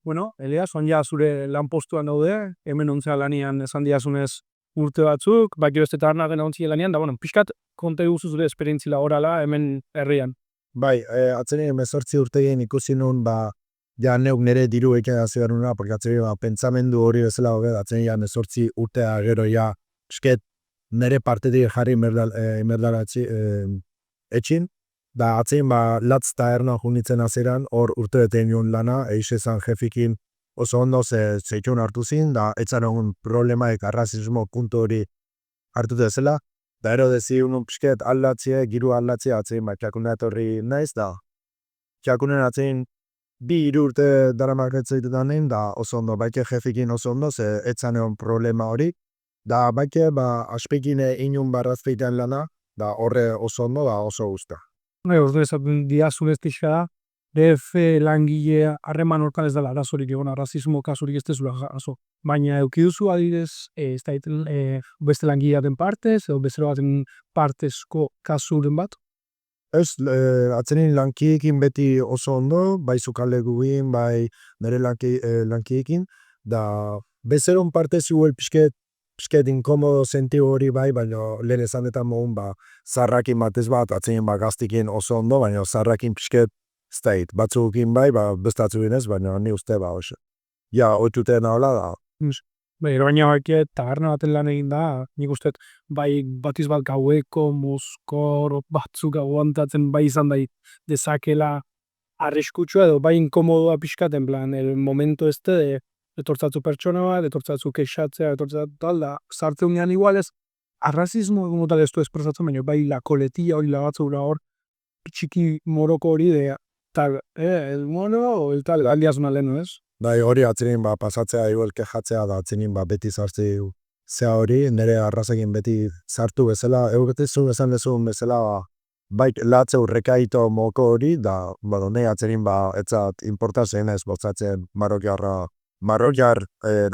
Bueno, Elias, ja zure lanpostuan daude, hemen ontzea lanian esan diazunez urte batzuk, baki beste tarnaren ontzia lanian, da, bueno, pixkat konte guzu zure esperientzila orala hemen herrian. Bai, atzene 18 urtegin ikusi nun, ja neuk nire diru ekin hasi behar nuna, porque atzene pentsamendu hori bezala hoge, atzene ja 18 urtea gero ja, esket nire partetik jarri merdaratzi etxin, da atzene latz taerna junitzen azeran, hor urte beten joan lana, eixezan jefikin oso ondo zeitun hartu zin, da etzan egun problemaek arrazismo puntu hori hartu dezela, da ero dezi unun pisket aldatzie, giru aldatzie atzin txakuna etorri naiz, da txakunen atzin 2 urte dara marketzeitu da oso ondo, baike jefikin oso ondo, ze etzan egon problema hori, da baike aspekin inun barrazpeitean lana, da horre oso ondo, da oso guzta. Ordu esaten diazunez pixka da, DF langile harreman horkan ez dela arazorik egon, arrazismo kasurik ez dezula jaso. Baina eukiduzu adidez, ez da beste langilearen partez, edo bezero baten partezko kasuren bat? Ez, atzenin lankiekin beti oso ondo, bai zukale gubin, bai nire lankiekin, da bezeron parte ziuel pisket inkomodo senti hori bai, baina lehen esanetan mogun, zarrakin batez bat, atzenin gaztikin oso ondo, baina zarrakin pisket state, batzukin bai, bestatzukin ez, baina ni uste hoxe. Ja, oituten hola da. Baina taberna baten lan egin da, nik uste bai batiz bat gaueko, mozkor, batzuk aguantatzen bai izan da dezakela arriskutsua edo bai inkomodoa pixkaten plan, el momento de etortzatzu pertsona bat, etortzatzu kexatzea, etortzatzu tal, da sartzen unean igualez, arrazismo egun tal ez du espresatzen, baina bai la koletilla hori lagatzura hor, txiki moroko hori de, tal, el mono, el tal, aldiazuna lehenu ez? Bai, hori atzenin pasatzea igual kejatzea da atzenin beti sartzi zea hori, nire arrazekin beti sartu bezala, egutezu esan dezun bezala, bai latze urrekaito moko hori, da, nahi atzenin etzat importazen ez botzatzen marrokiar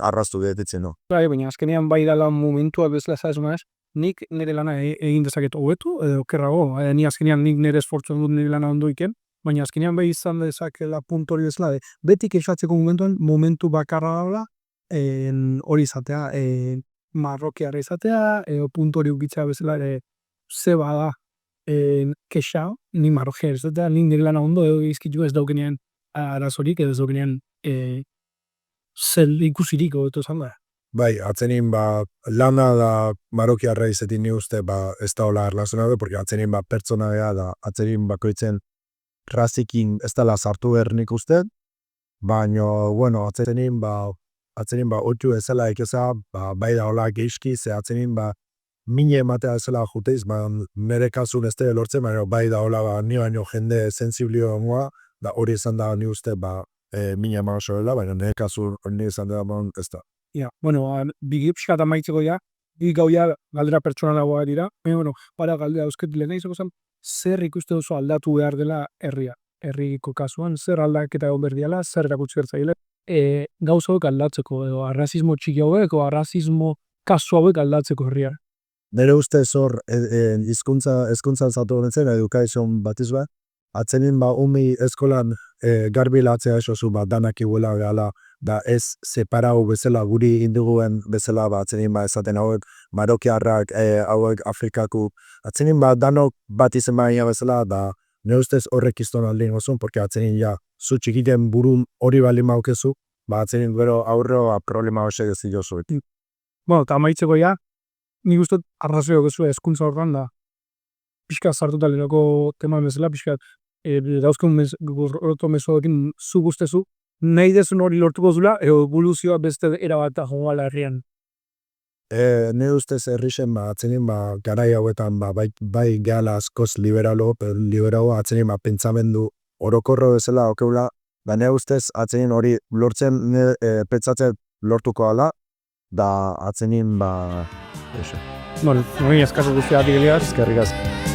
arraztu detitzen, no? Bai, baina azkenean bai dala momentua bezala zazuna ez, nik nire lana egin dezaket hobetu, edo kerrago, ni azkenean nik nire esfortzuen dut nire lana ondo iken, baina azkenean bai izan dezakela puntu hori bezala, beti kexatzeko momentu bakarra dala, hori izatea, marrokiarra izatea, edo puntu hori ukitzea bezala ere zeba da kexao, ni marrokiarra izatea, nik nire lana ondo, edo izkitu ez daukenean arazorik, edo ez daukenean zel ikusirik hobeto esan da. Bai, atzenin lana da marrokiarra izetin ni uste ez da hola erlazionatu, porque atzenin pertsona da, atzenin bakoitzen razikin ez dela sartu nik uste, baina, bueno, atzenin oitu ezela ekeza, bai da hola geizki, ze atzenin mine ematea ezela juteiz, nire kasun ez da lortzen, baina bai da hola ni baino jende sensiblio goa, da hori esan da ni uste mine ema oso dela, baina nire kasun hori esan da ez da. Ja, bueno, bigipskat amaitzeko ja, gau ja galdera pertsonalagoa dira, bueno, para galdera eusketu lehen izango zen, zer ikuste oso aldatu behar dela herriko kasuan, zer aldaketa egon berdiala, zer erakutsi bertzaile, gauza hauek aldatzeko, edo arrazismo txiki hauek, o arrazismo kasu hauek aldatzeko herriar. Nire uste zor hezkuntza zatu honetzen, edukaizon batiz bat, atzenin umi eskolan garbilatzea esozu danak iguela gala, da ez separau bezala guri induguen bezala atzenin esaten hauek marokiarrak, hauek afrikaku, atzenin danok bat izen bezala, da nire ustez horrek izton aldin gozun, porque atzenin zu txikiten burun hori bali maukezu, atzenin gero aurro problema hoxe gezi jozu. Bueno, eta amaitzeko nik uste arrazio gezu hezkuntza horran da, pixka sartuta lehenako tema bezala, pixka dauzken gorroto mesoekin zu guztezu, nahi dezun hori lortuko zula, evoluzioa beste erabata joala herrian. Nire ustez herrixen atzenin garai hauetan bai gehala askoz liberalo, atzenin pentsamendu orokorro bezala okeula, nire ustez atzenin hori lortzen pentsatzen lortuko ala, da atzenin Bueno, nire eskazu guztiak Elias. eskerrik asko.